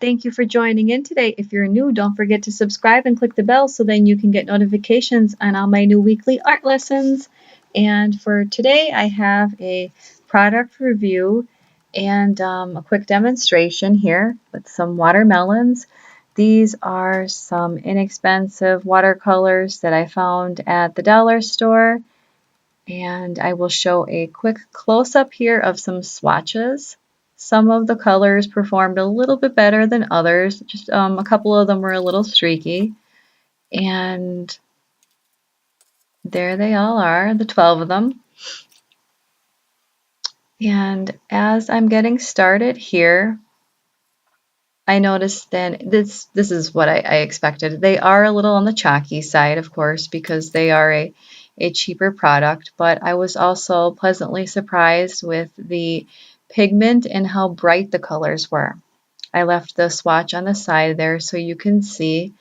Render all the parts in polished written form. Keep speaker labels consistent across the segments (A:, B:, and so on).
A: Thank you for joining in today. If you're new, don't forget to subscribe and click the bell so then you can get notifications on all my new weekly art lessons. And for today, I have a product review and a quick demonstration here with some watermelons. These are some inexpensive watercolors that I found at the dollar store. And I will show a quick close-up here of some swatches. Some of the colors performed a little bit better than others. Just a couple of them were a little streaky. And there they all are, the 12 of them. And as I'm getting started here, I noticed then this is what I expected. They are a little on the chalky side, of course, because they are a cheaper product, but I was also pleasantly surprised with the pigment and how bright the colors were. I left the swatch on the side there so you can see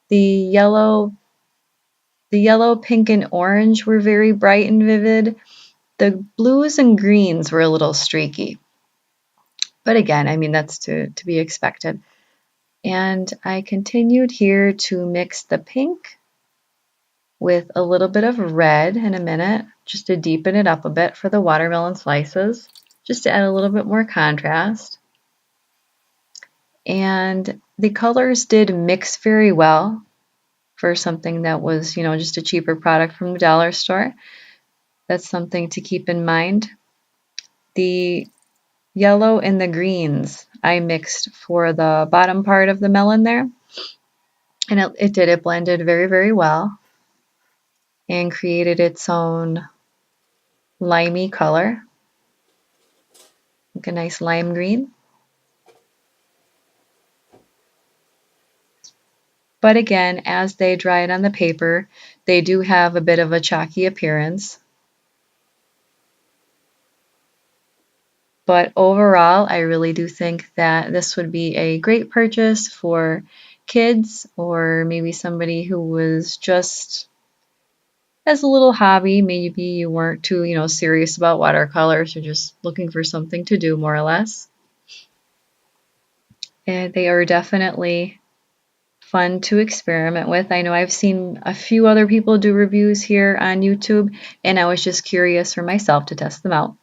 A: the yellow, pink, and orange were very bright and vivid. The blues and greens were a little streaky. But again, I mean, that's to be expected. And I continued here to mix the pink with a little bit of red in a minute, just to deepen it up a bit for the watermelon slices, just to add a little bit more contrast. And the colors did mix very well for something that was, just a cheaper product from the dollar store. That's something to keep in mind. The yellow and the greens I mixed for the bottom part of the melon there. And it blended very, very well and created its own limey color, like a nice lime green. But again, as they dried on the paper, they do have a bit of a chalky appearance. But overall, I really do think that this would be a great purchase for kids or maybe somebody who was just as a little hobby. Maybe you weren't too, serious about watercolors. You're just looking for something to do more or less. And they are definitely fun to experiment with. I know I've seen a few other people do reviews here on YouTube, and I was just curious for myself to test them out.